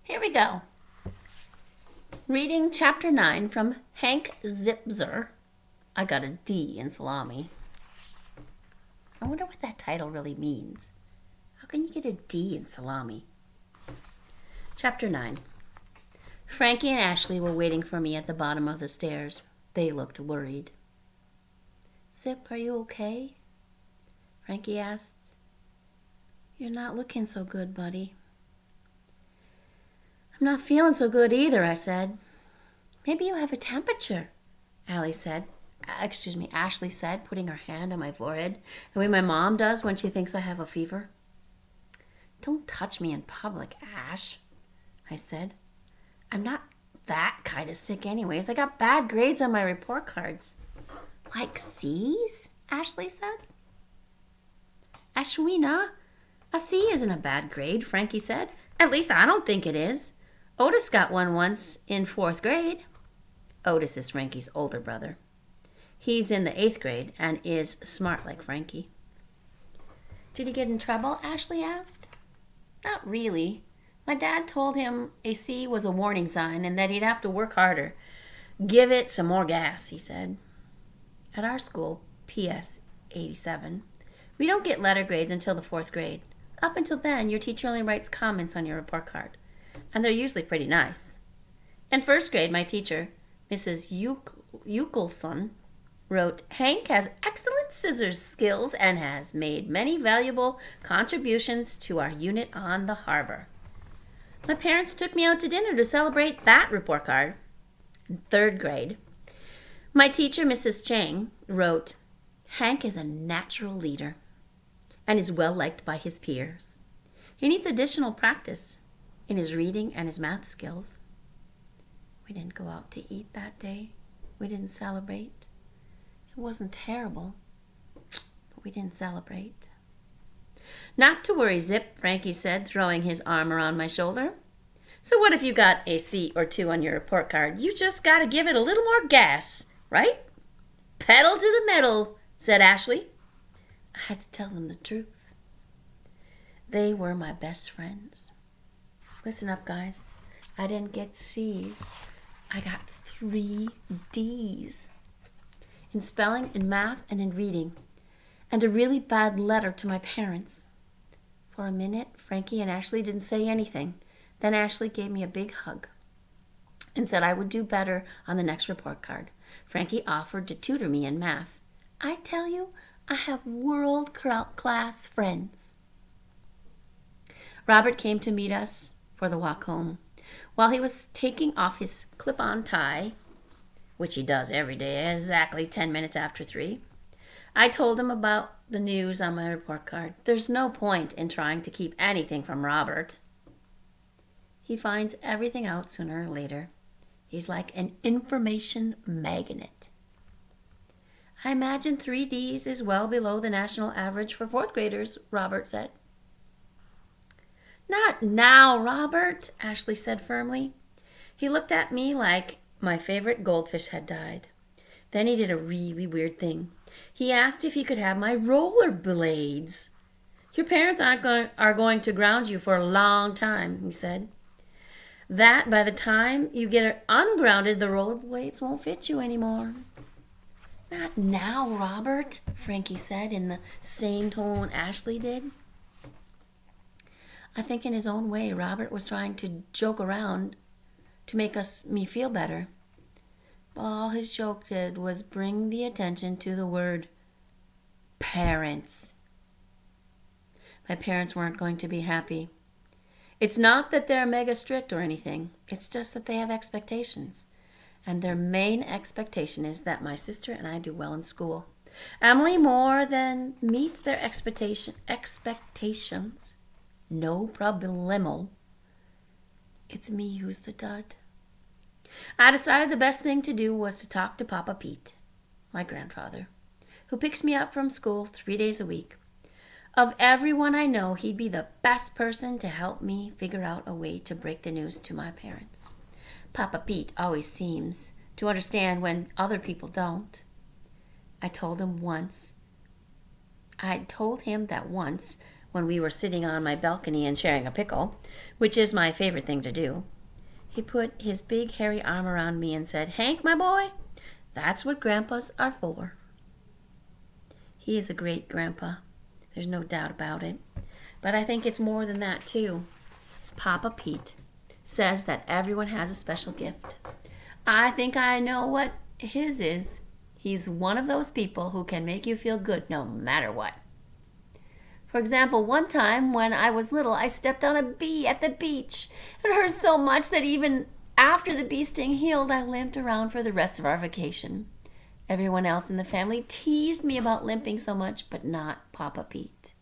Here we go. Reading chapter 9 from Hank Zipzer. I got a D in salami. I wonder what that title really means. How can you get a D in salami? Chapter 9. Frankie and Ashley were waiting for me at the bottom of the stairs. They looked worried. Zip, are you okay? Frankie asked. You're not looking so good, buddy. I'm not feeling so good either, I said. Maybe you have a temperature, Ashley said, putting her hand on my forehead, the way my mom does when she thinks I have a fever. Don't touch me in public, Ash, I said. I'm not that kind of sick anyways. I got bad grades on my report cards. Like C's? Ashley said. Ashwina, a C isn't a bad grade, Frankie said. At least I don't think it is. Otis got one once in 4th grade. Otis is Frankie's older brother. He's in the 8th grade and is smart like Frankie. Did he get in trouble? Ashley asked. Not really. My dad told him a C was a warning sign and that he'd have to work harder. Give it some more gas, he said. At our school, PS 87, we don't get letter grades until the 4th grade. Up until then, your teacher only writes comments on your report card, and they're usually pretty nice. In 1st grade, my teacher, Mrs. Eukelson, wrote, Hank has excellent scissors skills and has made many valuable contributions to our unit on the harbor. My parents took me out to dinner to celebrate that report card. In 3rd grade, my teacher, Mrs. Chang, wrote, Hank is a natural leader and is well liked by his peers. He needs additional practice in his reading and his math skills. We didn't go out to eat that day. We didn't celebrate. It wasn't terrible, but we didn't celebrate. Not to worry, Zip, Frankie said, throwing his arm around my shoulder. So what if you got a C or 2 on your report card? You just got to give it a little more gas, right? Pedal to the metal, said Ashley. I had to tell them the truth. They were my best friends. Listen up, guys. I didn't get C's. I got 3 D's. In spelling, in math, and in reading. And a really bad letter to my parents. For a minute, Frankie and Ashley didn't say anything. Then Ashley gave me a big hug and said I would do better on the next report card. Frankie offered to tutor me in math. I tell you, I have world-class friends. Robert came to meet us for the walk home. While he was taking off his clip-on tie, which he does every day, exactly 10 minutes after 3, I told him about the news on my report card. There's no point in trying to keep anything from Robert. He finds everything out sooner or later. He's like an information magnet. I imagine 3 Ds is well below the national average for 4th graders, Robert said. Not now, Robert, Ashley said firmly. He looked at me like my favorite goldfish had died. Then he did a really weird thing. He asked if he could have my rollerblades. Your parents are going to ground you for a long time, he said. That by the time you get ungrounded, the rollerblades won't fit you anymore. Not now, Robert, Frankie said in the same tone Ashley did. I think in his own way, Robert was trying to joke around to make me feel better. All his joke did was bring the attention to the word parents. My parents weren't going to be happy. It's not that they're mega strict or anything. It's just that they have expectations. And their main expectation is that my sister and I do well in school. Emily more than meets their expectations. No problemo. It's me who's the dud. I decided the best thing to do was to talk to Papa Pete, my grandfather, who picks me up from school 3 days a week. Of everyone I know, he'd be the best person to help me figure out a way to break the news to my parents. Papa Pete always seems to understand when other people don't. I told him that once when we were sitting on my balcony and sharing a pickle, which is my favorite thing to do. He put his big hairy arm around me and said, "Hank, my boy, that's what grandpas are for." He is a great grandpa. There's no doubt about it. But I think it's more than that, too. Papa Pete says that everyone has a special gift. I think I know what his is. He's one of those people who can make you feel good no matter what. For example, one time when I was little, I stepped on a bee at the beach. It hurt so much that even after the bee sting healed, I limped around for the rest of our vacation. Everyone else in the family teased me about limping so much, but not Papa Pete.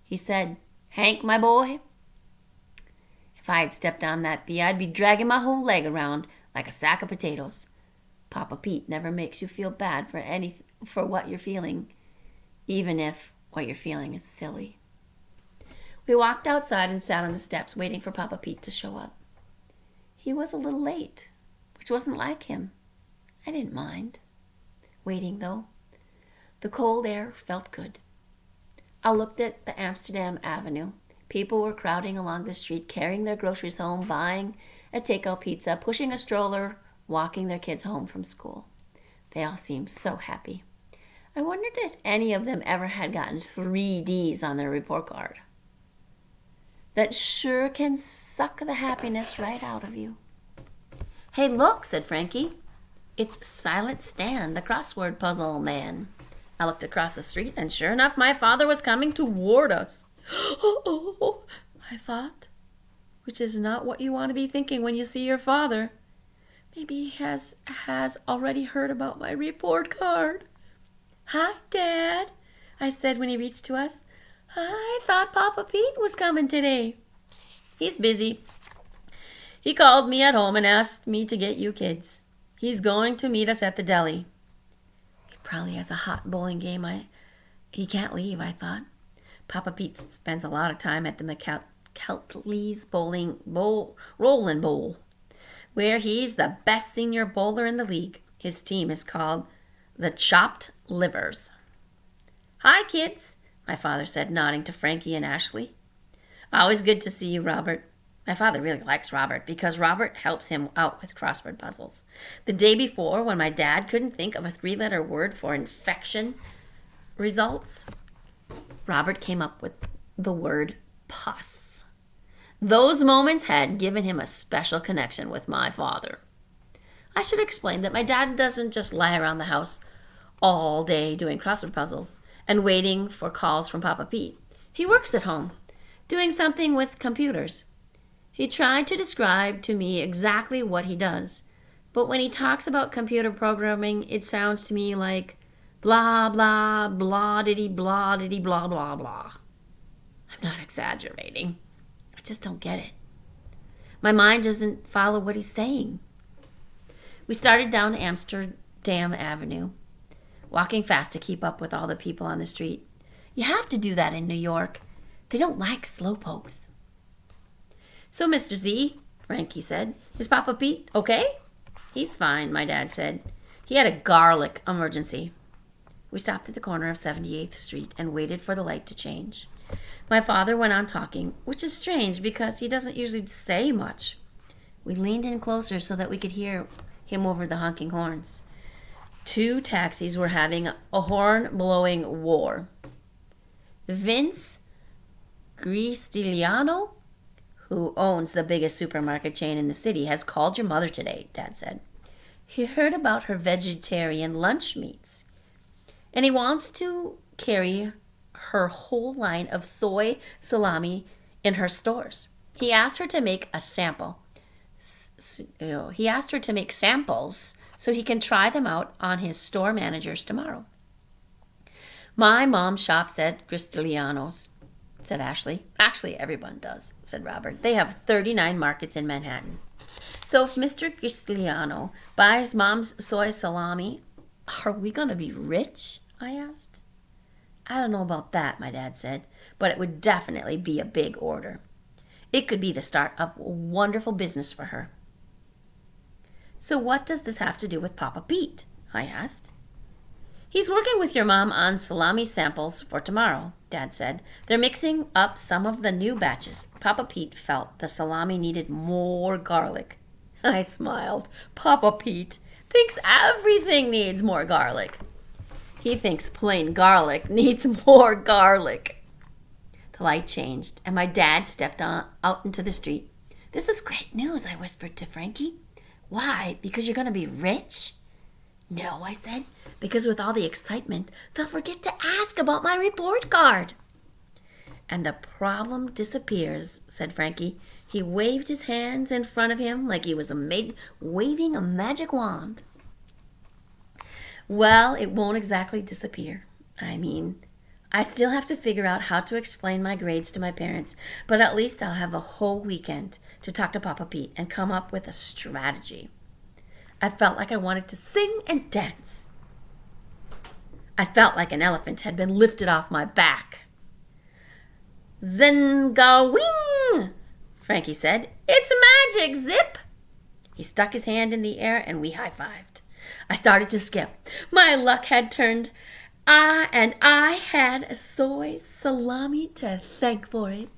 He said, "Hank, my boy, if I had stepped on that bee, I'd be dragging my whole leg around like a sack of potatoes." Papa Pete never makes you feel bad for what you're feeling, even if what you're feeling is silly. We walked outside and sat on the steps waiting for Papa Pete to show up. He was a little late, which wasn't like him. I didn't mind waiting, though. The cold air felt good. I looked at the Amsterdam Avenue. People were crowding along the street, carrying their groceries home, buying a takeout pizza, pushing a stroller, walking their kids home from school. They all seemed so happy. I wondered if any of them ever had gotten 3 Ds on their report card. That sure can suck the happiness right out of you. "Hey, look," said Frankie. "It's Silent Stan, the crossword puzzle man." I looked across the street, and sure enough, my father was coming toward us. Oh, I thought, which is not what you want to be thinking when you see your father. Maybe he has already heard about my report card. "Hi, Dad," I said when he reached to us. "I thought Papa Pete was coming today." "He's busy. He called me at home and asked me to get you kids. He's going to meet us at the deli." He probably has a hot bowling game. He can't leave, I thought. Papa Pete spends a lot of time at the McKeltley's Rollin' Bowl, where he's the best senior bowler in the league. His team is called the Chopped Livers. "Hi, kids," my father said, nodding to Frankie and Ashley. "Always good to see you, Robert." My father really likes Robert because Robert helps him out with crossword puzzles. The day before, when my dad couldn't think of a 3-letter word for infection results, Robert came up with the word pus. Those moments had given him a special connection with my father. I should explain that my dad doesn't just lie around the house all day doing crossword puzzles and waiting for calls from Papa Pete. He works at home, doing something with computers. He tried to describe to me exactly what he does, but when he talks about computer programming, it sounds to me like blah, blah, blah, diddy, blah, blah, blah. I'm not exaggerating. I just don't get it. My mind doesn't follow what he's saying. We started down Amsterdam Avenue, walking fast to keep up with all the people on the street. You have to do that in New York. They don't like slowpokes. "So, Mr. Z," Frankie said, "is Papa Pete okay?" "He's fine," my dad said. "He had a garlic emergency." We stopped at the corner of 78th Street and waited for the light to change. My father went on talking, which is strange because he doesn't usually say much. We leaned in closer so that we could hear him over the honking horns. 2 taxis were having a horn-blowing war. "Vince Gristiliano, who owns the biggest supermarket chain in the city, has called your mother today," Dad said. "He heard about her vegetarian lunch meats, and he wants to carry her whole line of soy salami in her stores. He asked her to make a sample. He asked her to make samples so he can try them out on his store managers tomorrow." "My mom shops at Gristiliano's," said Ashley. "Actually, everyone does," said Robert. "They have 39 markets in Manhattan. So if Mr. Gristiliano buys Mom's soy salami, are we going to be rich?" I asked. "I don't know about that," my dad said, "but it would definitely be a big order. It could be the start of a wonderful business for her." "So what does this have to do with Papa Pete?" I asked. He's working with your mom on salami samples for tomorrow, Dad said. They're mixing up some of the new batches. Papa Pete felt the salami needed more garlic. I smiled. Papa Pete thinks everything needs more garlic. He thinks plain garlic needs more garlic. The light changed, and my dad stepped out into the street. This is great news, I whispered to Frankie. Why? Because you're going to be rich? No, I said, because with all the excitement, they'll forget to ask about my report card. And the problem disappears, said Frankie. He waved his hands in front of him like he was waving a magic wand. Well, it won't exactly disappear. I still have to figure out how to explain my grades to my parents, but at least I'll have a whole weekend to talk to Papa Pete and come up with a strategy. I felt like I wanted to sing and dance. I felt like an elephant had been lifted off my back. Zenga-wing, Frankie said. It's magic, Zip. He stuck his hand in the air and we high-fived. I started to skip. My luck had turned. And I had a soy salami to thank for it.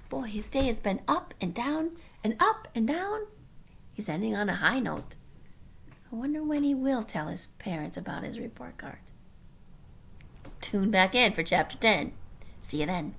Boy, his day has been up and down and up and down. He's ending on a high note. I wonder when he will tell his parents about his report card. Tune back in for Chapter 10. See you then.